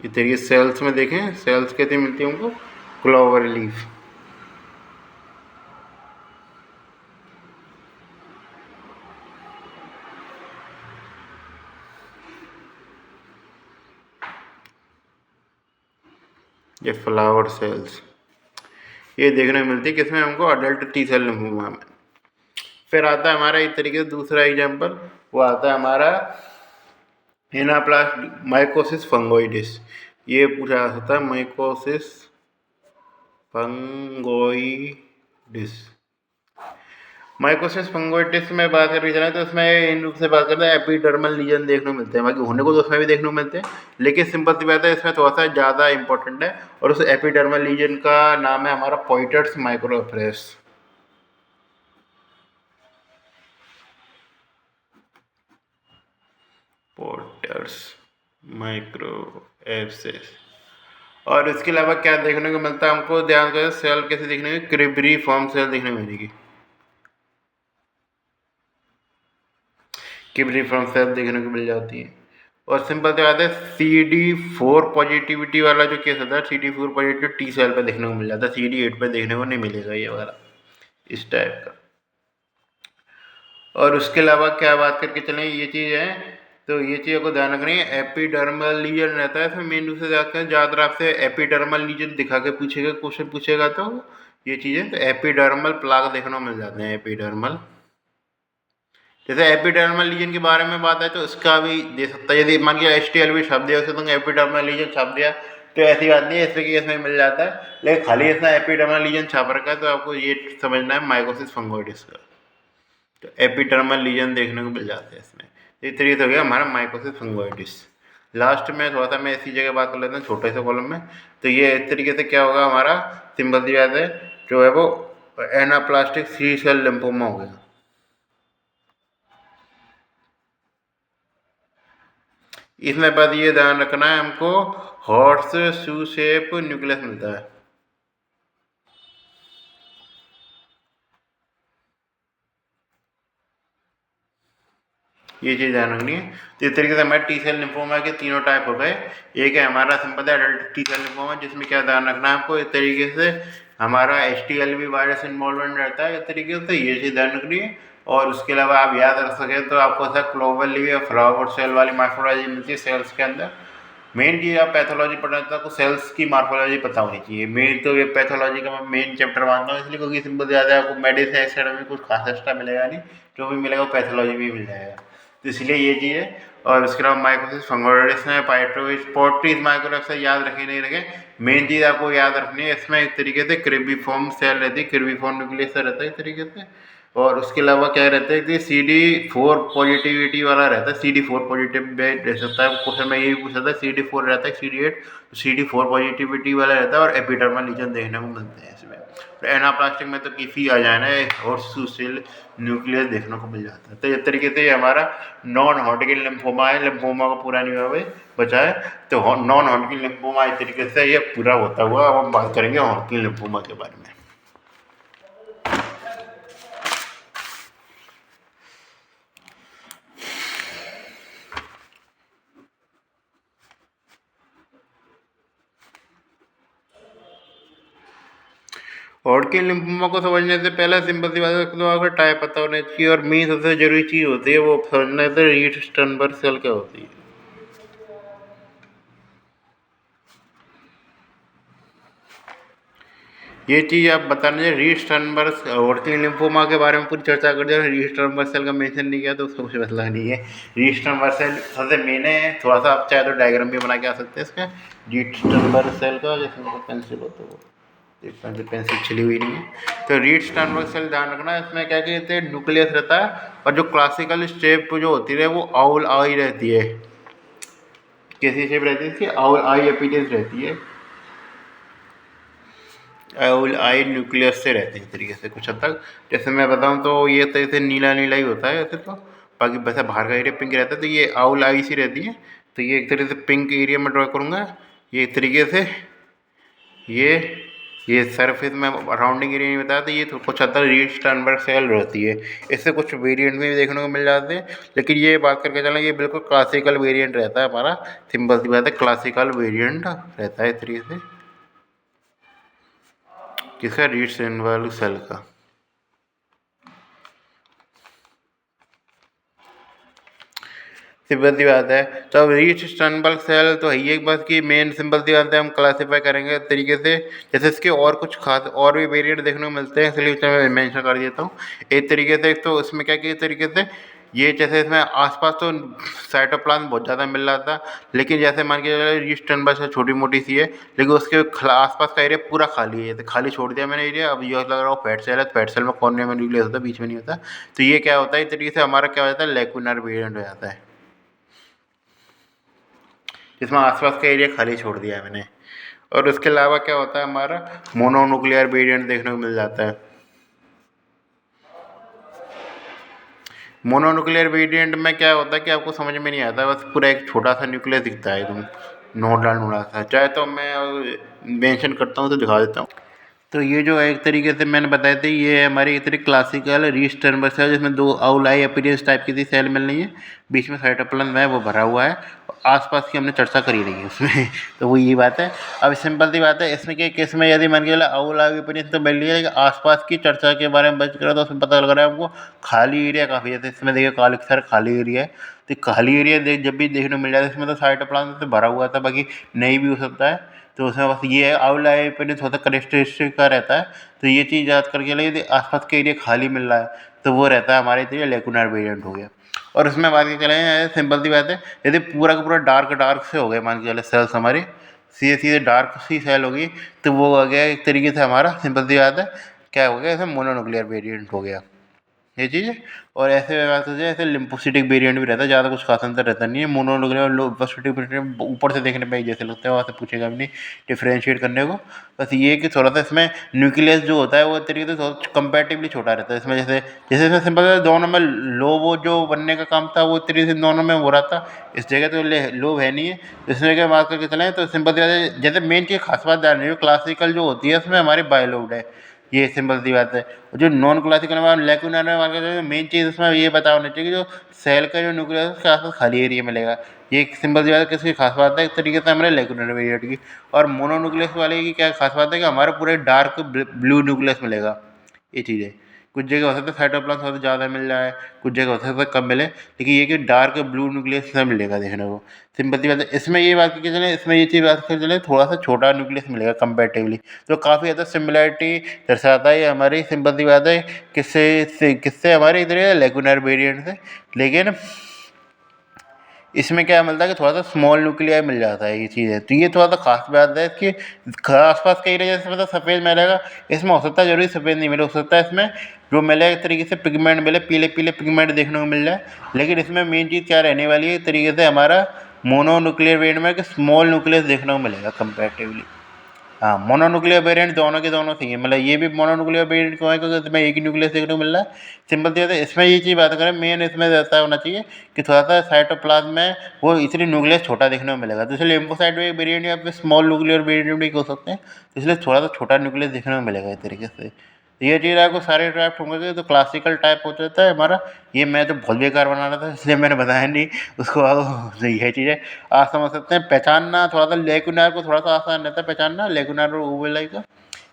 इस तरीके सेल्स में देखें, सेल्स कैसे मिलती है हमको, क्लोवर लीफ। ये फ्लावर सेल्स ये देखने को मिलती है किसमें हमको, अडल्ट टी सेल लिम्फोमा में। फिर आता है हमारा एक तरीके से दूसरा एग्जाम्पल, वो आता है हमारा एनाप्लास्ट माइकोसिस फंगोइडिस। ये पूछा जा सकता है माइकोसिस फंगोइडिस। माइकोसिस फंगोइडिस में बात करके चलें तो इसमें इन रूप से बात करते हैं एपिडर्मल लीजन देखने को मिलते हैं, बाकी होने को तो उसमें भी देखने को मिलते हैं, लेकिन सिंपल सी बात है इसमें थोड़ा सा ज़्यादा इंपॉर्टेंट है, और उस एपिडर्मल लीजन का नाम है हमारा पॉइटर्स माइक्रोएप्रेस। पॉइटर्स माइक्रोएप्रेस। और इसके अलावा क्या देखने को मिलता है हमको, ध्यान करें सेल कैसे देखने को, क्रिबरी फॉर्म सेल देखने को मिलेगी, क्रिबरी फॉर्म सेल देखने को मिल जाती है। और सिंपल सी बात है CD4 पॉजिटिविटी वाला जो केस होता है, CD4 पॉजिटिव टी सेल पे देखने को मिल जाता है, CD8 पे देखने को नहीं मिलेगा ये वाला, इस टाइप का। और उसके अलावा क्या बात करके चलें, ये चीज़ है तो ये चीज़ को ध्यान रखनी है, एपिडर्मल लीजन रहता है इसमें मेन रूप से ज़्यादातर आपसे एपिडर्मल लीजन दिखा के पूछेगा, क्वेश्चन पूछेगा तो ये चीज़ें, तो एपिडर्मल प्लाग देखने को मिल जाते हैं एपिडर्मल। जैसे एपिडर्मल लीजन के बारे में बात है तो इसका भी दे सकता है, यदि मान लिया HTL भी छाप दिया उसे तो एपिडर्मल लीजन छाप दिया तो ऐसी बात नहीं है, इससे केस में मिल जाता है, लेकिन खाली इसमें एपिडर्मल लीजन छाप रखा है तो आपको ये समझना है माइकोसिस फंगोइडिस का, तो एपिडर्मल लीजन देखने को मिल जाते हैं इसमें। इस तरीके से हो गया हमारा माइकोसिस फंगोइडिस। लास्ट में थोड़ा सा मैं इसी जगह बात कर लेता हूँ छोटे से कॉलम में, तो ये इस तरीके से क्या होगा हमारा, सिंपल सी बात है जो है वो एनाप्लास्टिक सी सेल लिम्फोमा हो गया। इसमें बस ये ध्यान रखना है हमको, हॉर्स शू शेप न्यूक्लियस मिलता है, ये चीज़ ध्यान रखनी है। तो इस तरीके से हमारे टी सेल लिम्फोमा के तीनों टाइप हो गए। एक है हमारा simple adult T cell lymphoma, जिसमें क्या ध्यान रखना है आपको, इस तरीके से हमारा HTLV वायरस इन्वॉल्वमेंट रहता है, इस तरीके से ये चीज़ ध्यान रखनी है। और उसके अलावा आप याद रख सकें तो आपको ऐसा क्लोवल लीव या फ्लावर सेल वाली मार्फोलॉजी मिलती है सेल्स के अंदर। मेन चीज़ आप पैथोलॉजी पढ़ना तो आपको सेल्स की मार्फोलॉजी पता होनी चाहिए, मेन तो ये पैथोलॉजी का मैं मेन चैप्टर मानता हूँ, इसलिए क्योंकि सिंपल ज़्यादा आपको मेडिसिन एक्सटेंड में कुछ खास एक्स्ट्रा मिलेगा नहीं, जो भी मिलेगा वो पैथोलॉजी भी मिल जाएगा, तो इसलिए ये चीज़ है। और उसके अलावा माइकोसिस फंगोइडिस में पाइट्रोविस पोर्टिस माइक्रोवेव से याद रखे नहीं रखे, मेन चीज़ आपको याद रखनी है इसमें एक तरीके से क्रिबिफॉर्म सेल रहती है, क्रिबिफॉर्म न्यूक्लियस रहता है इस तरीके से। और उसके अलावा क्या रहता है कि CD4 पॉजिटिविटी वाला रहता है, CD4 पॉजिटिव रह सकता है, क्वेश्चन में ये भी पूछा था CD4 रहता है CD8, तो CD4 पॉजिटिविटी वाला रहता है, और एपिडर्मल लीजन देखने को मिलते हैं इसमें। तो एनाप्लास्टिक में तो किसी आ जाना है और सेल न्यूक्लियस देखने को मिल जाता है। तो इस तरीके से हमारा नॉन हॉटकिन लिम्फोमा है, लिम्फोमा का पूरा नहीं हुआ बचा है, तो नॉन हॉटकिन लिम्फोमा इस तरीके से ये पूरा होता हुआ। अब हम बात करेंगे हॉटकिन लिम्फोमा के बारे में। हॉटकिन लिम्फोमा को समझने से पहले सिंपल सी बात है तो आपको टाइप पता होना चाहिए, और मेन सबसे जरूरी चीज़ होती है वो समझने से रीट स्टर्नबर्ग सेल क्या होती है। ये चीज़ आप बताना चाहिए, रीट स्टर्नबर्ग हॉटकिन लिम्फोमा के बारे में पूरी चर्चा कर दिया, रीट स्टर्नबर्ग सेल का मेंशन नहीं किया तो उसका कुछ मसला नहीं है। रीट स्टर्नबर्ग सेल सबसे मेन है, थोड़ा सा आप चाहे तो डायग्राम भी बना के आ सकते हैं इसका, रीट स्टर्नबर्ग सेल का, जैसे उनको पेंसिल हो तो पेंसिल छिली हुई नहीं है। तो रीट स्टर्नबर्ग सेल ध्यान रखना, इसमें क्या कहते हैं न्यूक्लियस रहता है, और जो क्लासिकल शेप जो होती है वो आउल आई रहती है। कैसी शेप रहती है इसकी, आउल आई एपिटेस रहती है, आउल आई न्यूक्लियस से रहते हैं इस तरीके से कुछ हद तक। जैसे मैं बताऊँ तो ये तरह से नीला नीला ही होता है ऐसे तो, बाकी वैसे बाहर का एरिया पिंक रहता है, तो ये आउल आई सी रहती है। तो ये एक तरीके से पिंक एरिया में ड्रॉ करूँगा, ये इस तरीके से ये सरफेस में राउंडिंग एरिया नहीं बताया, तो ये तो कुछ हद तक रीट स्टर्नबर्ग सेल रहती है। इससे कुछ वेरिएंट भी देखने को मिल जाते हैं, लेकिन ये बात करके चलें ये बिल्कुल क्लासिकल वेरिएंट रहता है हमारा, सिंपल सी बात है क्लासिकल वेरिएंट रहता है इस तरीके से, किसका, रीट स्टर्नबर्ग सेल का। सिंपल सी बात है, तो अब रीट स्टर्नबर्ग सेल तो है ही एक बात की मेन, सिंपल सी बात है हम क्लासीफाई करेंगे इस तरीके से, जैसे इसके और कुछ खास और भी वेरिएंट देखने को मिलते हैं, इसलिए मैं मेंशन कर देता हूँ एक तरीके से। तो इसमें क्या कि इस तरीके से ये जैसे इसमें आसपास तो साइटोप्लाज्म बहुत ज़्यादा मिल रहा था, लेकिन जैसे मान के चलो ईस्टर्न बस है, छोटी मोटी सी है, लेकिन उसके आसपास का एरिया पूरा खाली है, तो खाली छोड़ दिया मैंने एरिया। अब ये लग रहा है फैट सेल है, फैट सेल में कोने में न्यूक्लियस होता है, बीच में नहीं होता। तो ये क्या होता है, इस तरीके से हमारा क्या हो जाता है, लेकुनर वेरिएंट हो जाता है, जिसमें आसपास का एरिया खाली छोड़ दिया है मैंने। और उसके अलावा क्या होता है, हमारा मोनोन्यूक्लियर वेरिएंट देखने को मिल जाता है। मोनोन्यूक्लियर वेरिएंट में क्या होता है कि आपको समझ में नहीं आता, बस पूरा एक छोटा सा न्यूक्लियस दिखता है एकदम नोडा नोडा सा। चाहे तो मैं मेंशन करता हूँ तो दिखा देता हूँ। तो ये जो एक तरीके से मैंने बताया था, ये हमारी एक तरीके क्लासिकल रीस्टर्नबस है, जिसमें दो आउलाई अपीरियंस टाइप की थी सेल मिल रही है, बीच में साइटोप्लाज्म है वो भरा हुआ है, आसपास की हमने चर्चा करी रही है उसमें। तो वो ये बात है। अब सिंपल सी बात है, इसमें क्या केस में यदि मान के चला आउलाई अपीरियंस तो मिल रही है, लेकिन आसपास की चर्चा के बारे में बात करें तो उसमें पता लग रहा है हमको खाली एरिया काफ़ी है। इसमें देखिए कालिक सर खाली एरिया है, तो खाली एरिया जब भी देखने को मिल जाता है, इसमें तो साइटोप्लाज्म से भरा हुआ था, बाकी नहीं भी हो सकता है। तो उसमें बस ये है आउटलाइन पे थोड़ा सा करेक्टरिस्टिक का रहता है। तो ये चीज़ याद करके लिए, यदि आसपास के एरिया खाली मिल रहा है तो वो रहता है हमारे लिए लेकुनार वेरिएंट हो गया। और उसमें बात की चले, सिंपल सी बात है, यदि पूरा का पूरा डार्क डार्क से हो गया, मान के चले सेल्स हमारे सीधे सीधे डार्क सी सेल होगी, तो वो हो गया एक तरीके से हमारा, सिंपल सी बात है, क्या हो गया, ऐसे मोनोन्यूक्लियर वेरिएंट हो गया ये चीज़ है। और ऐसे बात हो जाए, ऐसे लिम्फोसिटिक वेरिएंट भी रहता है, ज़्यादा कुछ खास अंतर रहता नहीं है। मोनोन्यूक्लियर लिम्फोसिटिक वेरिएंट ऊपर से देखने में जैसे लगता है, वहाँ से पूछेगा भी नहीं डिफ्रेंशिएट करने को। बस ये है कि थोड़ा सा इसमें न्यूक्लियस जो होता है वो तरीके से थोड़ा कंपैरेटिवली छोटा रहता है। इसमें जैसे जैसे इसमें सिंपल दोनों में लो वो जो बनने का काम था वो तरीके से दोनों में हो रहा था, इस जगह तो लोब है नहीं है। इसमें क्या बात करके चलें तो सिंपल जैसे मेन चीज़ खास बात ध्यान रही हो, क्लासिकल जो होती है उसमें हमारी बायोलोब्ड है, ये सिंपल सी बात है। और जो नॉन क्लासिकल में लेकुनर में मेन चीज़ उसमें ये पता होना चाहिए कि जो सेल का जो न्यूक्लियस है उसके आसपास खाली एरिया मिलेगा। ये एक सिंपल सी बात है, किसकी खास बात है एक तरीके से हमारे लेकुनर वेरिएंट की। और मोनोन्यूक्लियस वाले की क्या खास बात है कि हमारा पूरे डार्क ब्लू न्यूक्लियस मिलेगा, ये चीज़ है। कुछ जगह हो सकता है साइटोप्लाज्म थोड़ा ज़्यादा मिल जाए, कुछ जगह हो सकता है कम मिले, लेकिन ये कि डार्क ब्लू न्यूक्लियस से मिलेगा देखने को। सिंपल सी बात है। इसमें ये बात करके चले, इसमें ये चीज़ बात करके चले, थोड़ा सा छोटा न्यूक्लियस मिलेगा कंपेरेटिवली, तो काफ़ी ज़्यादा सिमिलरिटी दर्शाता है। ये हमारी सिंपल सी बात है, किससे हमारे इधर लेकुनर वेरिएंट से। लेकिन इसमें क्या मिलता है कि थोड़ा सा स्मॉल न्यूक्लियाई मिल जाता है, ये चीज़ है। तो ये थोड़ा सा खास बात है कि आसपास का एरिया जैसे मतलब सफ़ेद मिलेगा, इसमें हो सकता है जरूरी सफ़ेद नहीं मिले, हो सकता है इसमें जो मिले एक तरीके से पिगमेंट मिले, पीले पीले पिगमेंट देखने को मिल जाए। लेकिन इसमें मेन चीज़ क्या रहने वाली है, एक तरीके से हमारा मोनोन्यूक्लियर वेरिएंट में कि स्मॉल न्यूक्लियस देखने को मिलेगा कंपेरेटिवली। हाँ, मोनोन्यूक्लियर वेरिएंट दोनों के दोनों सही है, मतलब ये भी मोनोन्यूक्लियर वेरिएंट क्यों है, क्योंकि इसमें एक ही न्यूक्लियस देखने को मिल रहा है। सिंपल सी बात है। इसमें ये चीज़ बात करें, मेन इसमें ऐसा होना चाहिए कि थोड़ा सा साइटोप्लाज्म में वो इतनी न्यूक्लियस छोटा देखने को मिलेगा, तो इसलिए लिम्फोसाइट वेरिएंट या फिर स्मॉल न्यूक्लियर वेरिएंट भी हो सकते हैं, तो इसलिए थोड़ा सा छोटा न्यूक्लियस देखने को मिलेगा इस तरीके से। तो ये चीज़ आपको सारे ड्राफ्ट होंगे तो क्लासिकल टाइप हो जाता है हमारा। ये मैं तो बहुत बेकार बना रहा था, इसलिए मैंने बताया नहीं उसको। सही है चीज़ें आप समझ सकते हैं। पहचानना थोड़ा सा लेकुनार को थोड़ा सा आसान रहता है पहचानना, लेकुनार और ओवलाई का।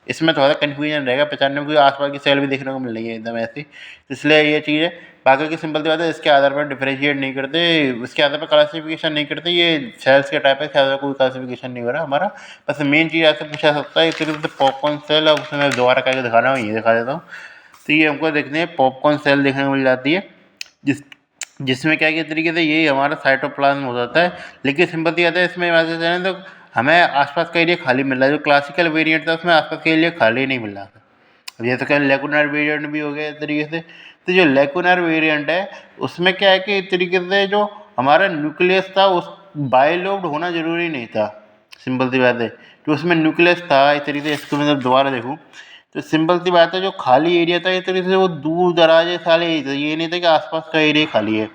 इसमें थोड़ा सा कन्फ्यूजन रहेगा पहचानने में, क्योंकि आसपास की सेल भी देखने को मिल रही है एकदम ऐसी, इसलिए ये चीज़ है। बाकी की सिंपल सी बात है, इसके आधार पर डिफरेंशिएट नहीं करते, इसके आधार पर क्लासिफिकेशन नहीं करते, ये सेल्स के टाइप है, इसके आधार पर कोई क्लासिफिकेशन नहीं हो रहा हमारा। बस मेन चीज़ आपसे पूछा सकता है फिर पॉपकॉर्न सेल, अब उसमें दोबारा करके दिखाना है, ये दिखा देता हूँ। तो ये हमको देखने हैं पॉपकॉर्न सेल देखने को मिल जाती है, जिसमें क्या है तरीके से यही हमारा साइटोप्लाज्म हो जाता है। लेकिन सिंपल सी बात है, इसमें बात करें तो हमें आसपास का एरिया खाली मिल रहा है। जो क्लासिकल वेरिएंट था उसमें आसपास का एरिया खाली नहीं मिल रहा था। अब ये तो क्या लेकुनर वेरिएंट भी हो गया इस तरीके से। तो जो लेकुनर वेरिएंट है उसमें क्या है कि इस तरीके से जो हमारा न्यूक्लियस था उस बाइलोब्ड होना ज़रूरी नहीं था। सिंपल सी बात है, जो उसमें न्यूक्लियस था इस तरीके से, इसको मैं जब दोबारा देखूँ तो सिंपल सी बात है, जो खाली एरिया था इस तरीके से वो दूर दराज सारे ही थे, ये नहीं था कि आसपास का एरिया खाली है।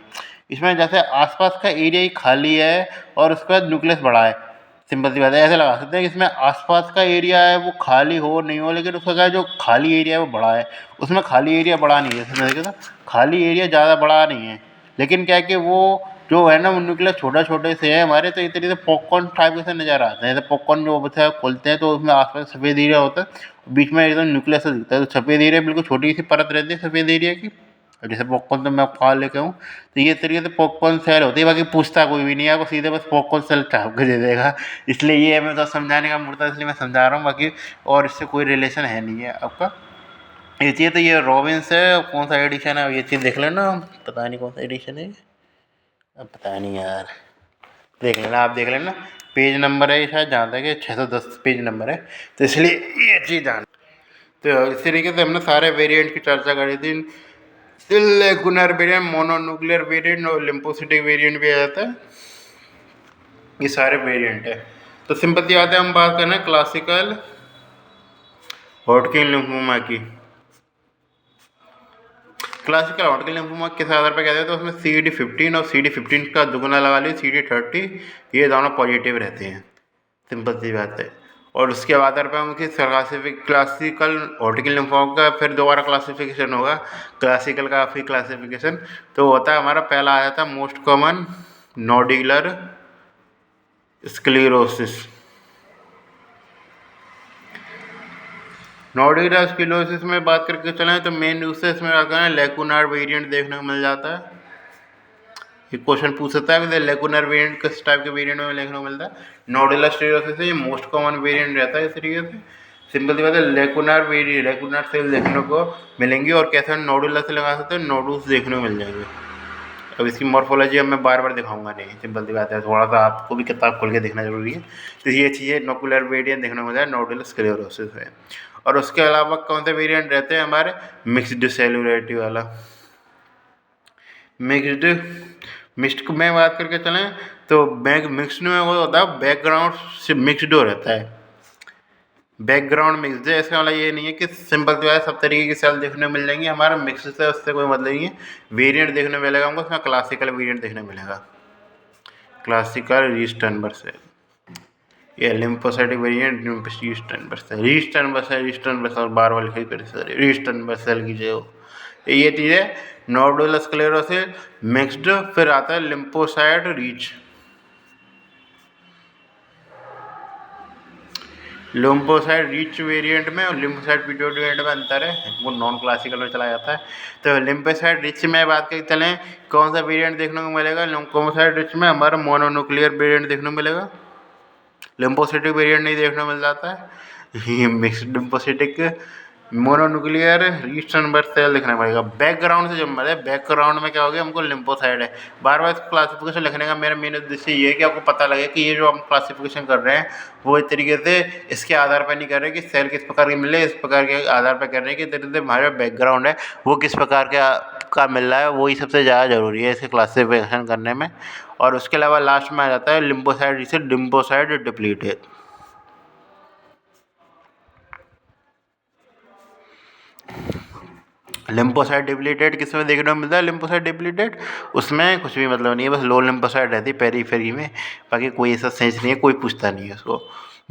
इसमें जैसे आसपास का एरिया ही खाली है और उसके बाद न्यूक्लियस बड़ा है। सिंपल सी बात है, ऐसे लगा सकते हैं कि इसमें आसपास का एरिया है वो खाली हो नहीं हो, लेकिन उसका जो खाली एरिया है वो बड़ा है। उसमें खाली एरिया बड़ा नहीं है, इसमें देखिए तो खाली एरिया ज़्यादा बड़ा नहीं है, लेकिन क्या है कि वो जो है ना वो न्यूक्लियस छोटे छोटे से है हमारे, तो इस तरीके से पॉपकॉर्न टाइप के से नज़र आते हैं। जैसे पॉपकॉर्न जो होता है खोलते हैं तो उसमें आसपास सफ़ेद एरिया होता है, बीच में एकदम न्यूक्लियस से दिखता है, तो सफ़ेद एरिया बिल्कुल छोटी सी परत रहती है सफ़ेद एरिया की। और जैसे पॉपकॉर्न तो मैं खा लेके हूँ, तो ये तरीके से पॉपकॉर्न सेल होती है। बाकी पूछता कोई भी नहीं है, आपको सीधे बस पॉपकॉर्न सेल चाप के दे देगा। इसलिए ये मैं तो समझाने का मूड था, इसलिए मैं समझा रहा हूँ, बाकी और इससे कोई रिलेशन है नहीं है आपका। ये चीज़ तो ये रॉबिन्स है, कौन सा एडिशन है अब ये चीज़ देख लेना, पता नहीं कौन सा एडिशन है ये, अब पता नहीं यार, देख लेना आप, देख लेना पेज नंबर है ये शायद, जहाँ तक है 610 पेज नंबर है, तो इसलिए ये चीज़ जान। तो इस तरीके से हमने सारे वेरिएंट की चर्चा करी थी। लेगुनर वेरिएंट, मोनोन्यूक्लियर वेरिएंट और लिम्फोसिटिक वेरिएंट भी आ जाता है, ये सारे वेरिएंट है। तो सिंपल सी बात है, हम बात कर रहे हैं क्लासिकल हॉटकिन लिम्फोमा की। क्लासिकल हॉटकिन लिम्फोमा किस आधार पर कहते हैं, तो उसमें CD15 और CD15 का दुगुना लगा लिया CD30, ये दोनों पॉजिटिव रहते हैं, सिंपल सी बात है। और उसके आधार पर उनकी क्लासिकल हॉटकिन लिम्फोमा का फिर दोबारा क्लासिफिकेशन होगा, क्लासिकल का फिर क्लासिफिकेशन तो होता है हमारा, पहला आया था most common nodular sclerosis. Nodular sclerosis में बात करके चलें तो मेन रूप से इसमें आता है लेकुनार वेरिएंट देखने को मिल जाता है। ये क्वेश्चन पूछ सकता है कि लेकुनार वेरिएंट किस टाइप के वेरिएंट में देखने को मिलता है। नोडुलर स्क्लेरोसिस ये मोस्ट कॉमन वेरिएंट रहता है इस तरीके से। सिंपल सी बात है, लेकुनार सेल देखने को मिलेंगी, और कैसे नोडुलर से लगा सकते हैं, नोडुल्स देखने को मिल जाएंगे। अब इसकी मॉर्फोलॉजी अब मैं बार बार दिखाऊंगा नहीं, सिंपल सी बात है, थोड़ा सा आपको भी किताब खोल के देखना जरूरी है। तो ये चीज़ें नोकुलर वेरिएंट देखने को मिलता है, नोडुलर स्क्लेरोसिस है। और उसके अलावा कौन से वेरिएंट रहते हैं हमारे, मिक्स्ड सेलुलरिटी वाला, मिक्स्ड में बात करके चलें तो मिक्स्ड में वो होता है बैकग्राउंड से मिक्स्ड हो रहता है, बैकग्राउंड मिक्स है। इसका मतलब ये नहीं है कि सिंपल जो है सब तरीके की सेल देखने को मिल जाएंगी, हमारा मिक्स से उससे कोई मतलब नहीं है। वेरिएंट देखने को मिलेगा हमको, उसमें क्लासिकल वेरिएंट देखने को मिलेगा, क्लासिकल रीस्टर्नबर्ग सेल, ये लिम्फोसाइटिक वेरिएंट रीस्टर्नबर्ग सेल, रीस्टर्नबर्ग सेल बार बार लिखी कर सर रीस्टर्नबर्ग सेल की जो ये चीज़ है। नोडुलर स्क्लेरोसिस मिक्स्ड, फिर आता है lymphocyte reach, lymphocyte reach variant में और लिम्फोसाइट पीरियड वेरिएंट में अंतर है, वो नॉन क्लासिकल में चला जाता है। तो लिम्फोसाइट रिच में बात करते चलें कौन सा वेरिएंट देखने को मिलेगा, लिम्फोसाइट रिच में हमारा मोनोन्यूक्लियर वेरिएंट देखने को मिलेगा, लिम्फोसिटिक वेरिएंट नहीं देखने को मिल जाता है। ये मिक्स्ड लिम्फोसिटिक मोनोन्यूक्लियर रीस्टर्नबर्ग सेल लिखना पड़ेगा। बैकग्राउंड से जब मिले, बैकग्राउंड में क्या हो गया, हमको लिम्फोसाइट है। बार बार इसको क्लासिफिकेशन लिखने का मेरा मेन उद्देश्य ये है कि आपको पता लगे कि ये जो हम क्लासिफिकेशन कर रहे हैं वो एक तरीके से इसके आधार पर नहीं कर रहे कि सेल किस प्रकार की मिले, इस प्रकार के आधार पर कर रहे हैं कि तरीके से हमारा बैकग्राउंड है वो किस प्रकार का मिल रहा है, वही सबसे ज़्यादा ज़रूरी है इसे क्लासिफिकेशन करने में। और उसके अलावा लास्ट में आ जाता है लिम्फोसाइट, जिसे लिम्फोसाइट डिप्लीटेड। लिम्फोसाइट डिप्लीटेड किस में देखने को मिलता है, लिम्फोसाइट डिप्लीटेड उसमें कुछ भी मतलब नहीं है, बस लो लिम्फोसाइट रहती है पेरीफेरी में, बाकी कोई ऐसा सेंस नहीं है, कोई पूछता नहीं है उसको।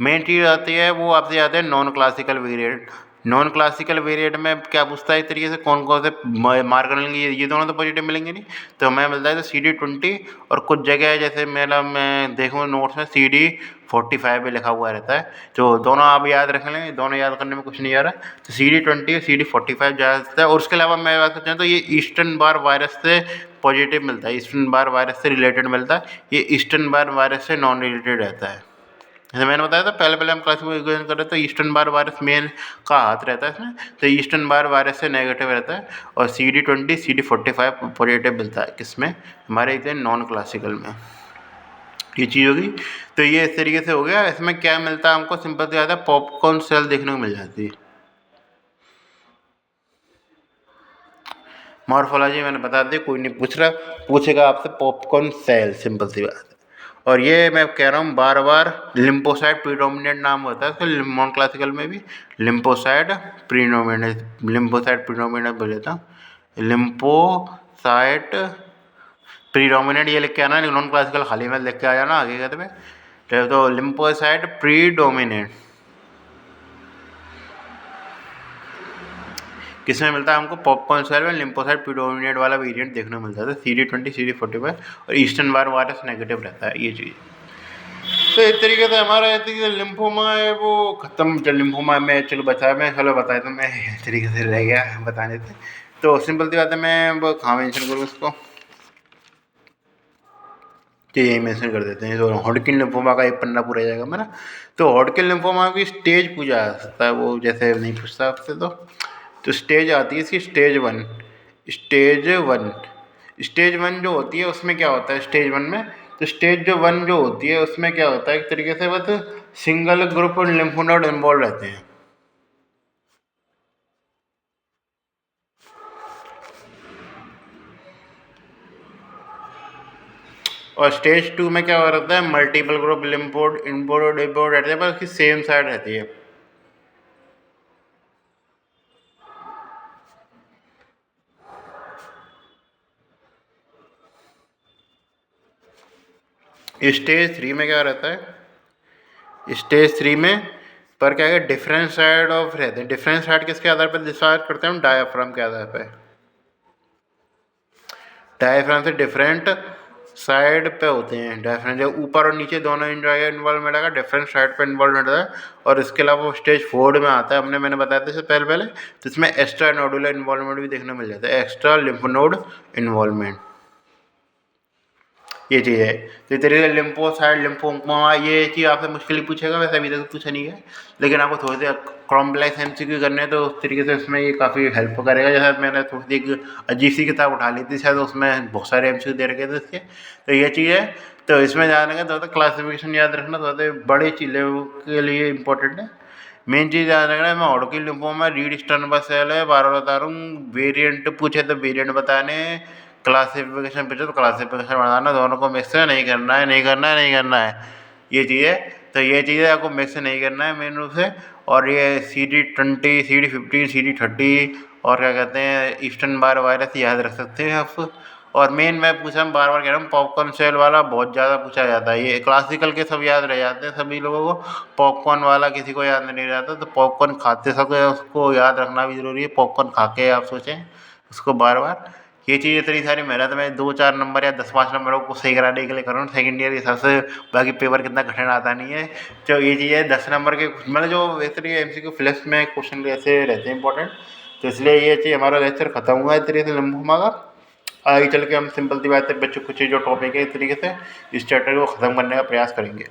मेन चीज़ आती है वो आपसे आते हैं non classical variant. Non classical variant में क्या पूछता है इस तरीके से, कौन कौन से मार्कर मिलेंगे, ये दोनों तो पॉजिटिव मिलेंगे नहीं, तो हमें मिलता है तो CD20 और कुछ जगह जैसे मेरा मैं देखूँ नोट्स में CD45 भी लिखा हुआ रहता है, जो दोनों आप याद रख लें, दोनों याद करने में कुछ नहीं आ रहा है। तो CD20 CD45 ज़्यादा है। और उसके अलावा मैं बात करता हूँ तो ये ईस्टर्न बार वायरस से पॉजिटिव मिलता है, ईस्टर्न बार वायरस से रिलेटेड मिलता है, ये ईस्टर्न बार वायरस से नॉन रिलेटेड रहता है। जैसे मैंने बताया था पहले हम क्लासिफिकेशन कर रहे थे, तो ईस्टर्न बार वायरस मेन का हाथ रहता है इसमें, तो ईस्टर्न बार वायरस से नेगेटिव रहता है। और CD20 CD45 पॉजिटिव मिलता है किसमें, हमारे इतने नॉन क्लासिकल में, ये चीज़ होगी। तो ये इस तरीके से हो गया। इसमें क्या मिलता है हमको, सिंपल से ज़्यादा पॉपकॉर्न सेल देखने को मिल जाती है। मॉर्फोलॉजी मैंने बता दी, कोई नहीं पूछ रहा, पूछेगा आपसे पॉपकॉर्न सेल, सिंपल सी बात है। और ये मैं कह रहा हूँ बार बार, लिम्फोसाइट प्रीडोमिनेंट नाम होता है इसका, नॉन क्लासिकल में भी लिम्फोसाइट प्रीडोमिनेंट, लिम्फोसाइट प्रीडोमिनेंट बोल देता हूँ, लिम्फोसाइट प्रीडोमिनेंट ये लिख के आना, नॉन क्लासिकल खाली में लिख के आ जाना आगे कहते में। तो लिम्फोसाइट प्रीडोमिनेंट किसमें मिलता है हमको, पॉपकॉर्न सेल में लिम्फोसाइट प्रीडोमिनेंट वाला वेरिएंट देखने को मिलता है, CD20 CD45 और ईस्टर्न बार वायरस नेगेटिव रहता है ये चीज़। तो इस तरीके से हमारा लिम्फोमा है वो खत्म। जब लिम्फोमा में चलो बचा, मैं चलो बताया तो मैं इस तरीके से रह गया बताने से। तो सिंपल सी बात है, मैं वो कहाँ मेंशन करूँ इसको, तो यही मेंशन कर देते हैं। तो हॉडकिन लिम्फोमा का एक पन्ना पूरा जाएगा मेरा। तो हॉडकिन लिम्फोमा की स्टेज पूछा जा सकता है, वो जैसे नहीं पूछता आपसे तो तो स्टेज आती है इसकी स्टेज 1। स्टेज 1 स्टेज 1 जो होती है उसमें क्या होता है स्टेज 1 में, तो स्टेज 1 जो होती है उसमें क्या होता है एक तरीके से बस single group lymph node involve रहते हैं। और स्टेज 2 में क्या हो रहता है multiple group lymphoid inboard inboard रहते हैं पर उसकी सेम साइड रहती है। स्टेज 3 में क्या रहता है स्टेज 3 में पर क्या है डिफरेंट साइड ऑफ रहते हैं। डिफरेंट साइड किसके आधार पर डिसाइड करते हैं हम डायाफ्राम के आधार पर। डायाफ्राम से डिफरेंट साइड पे होते हैं। डायाफ्राम जो ऊपर और नीचे दोनों इन्वॉल्वमेंट आएगा डिफरेंट साइड पे इन्वॉल्वमेंट है। और इसके अलावा वो स्टेज 4 में आता है मैंने बताया था इससे पहले पहले, तो इसमें एक्स्ट्रा नोडुलर इन्वॉल्वमेंट भी देखने मिल जाता है, एक्स्ट्रा लिम्फ नोड इन्वॉल्वमेंट। ये चीज़ है। तो इस तरीके से लिम्फोसाइट लिम्फोमा ये चीज़ आपसे मुश्किल ही पूछेगा, वैसे अभी तक पूछा नहीं है, लेकिन आपको थोड़ी सी कॉम्प्लेक्स MCQ करने हैं तो उस तरीके से इसमें ये काफ़ी हेल्प करेगा। जैसे मैंने थोड़ी सी एक अजीब सी किताब उठा ली थी शायद, उसमें बहुत सारे MCQ दे रखे थे इसके, तो ये चीज़ है। तो इसमें जाने का थोड़ा क्लासिफिकेशन याद रखना थोड़ा बड़ी चीज़ों के लिए इंपॉर्टेंट है। मेन चीज़ याद रखना है मैं हॉडकिन लिम्फोमा रीड स्टर्नबर्ग सेल है, बार बार बता रहा हूँ। वेरिएंट पूछे तो वेरिएंट बताने, क्लासिफिकेशन पूछे तो क्लासिफिकेशन बताना, दोनों को मिक्स नहीं करना है, नहीं करना है, नहीं करना है। ये चीज़ है। तो ये चीज़ है आपको मिक्स नहीं करना है मेन रूप से। और ये CD20 CD15 CD30 और क्या कहते हैं ईस्टर्न बार वायरस याद रख सकते हैं आप। और मेन मैं पूछा बार बार कह रहा हूँ पॉपकॉर्न सेल वाला बहुत ज़्यादा पूछा जाता है। ये क्लासिकल के सब याद रह जाते हैं सभी लोगों को, पॉपकॉर्न वाला किसी को याद नहीं रहता। तो पॉपकॉर्न खाते समय उसको याद रखना भी ज़रूरी है। पॉपकॉर्न खा के आप सोचें उसको बार बार। ये चीज़ इतनी सारी मेहनत मैं 2-4 नंबर या 10-5 नंबरों को सही कराने के लिए कर रहा हूँ सेकेंड ईयर के हिसाब से। बाकी पेपर कितना कठिन आता नहीं है। तो ये चीज़ है 10 नंबर के मतलब जो इस तरीके MCQ फ्लैश में क्वेश्चन ऐसे रहते हैं इंपॉर्टेंट। तो इसलिए ये चीज़ हमारा लेक्चर खत्म हुआ है इस तरीके से लिम्फोमा का। आगे चल के हम सिंपल सी बात है बच्चों कुछ जो टॉपिक है इस तरीके से इस चैप्टर को ख़त्म करने का प्रयास करेंगे।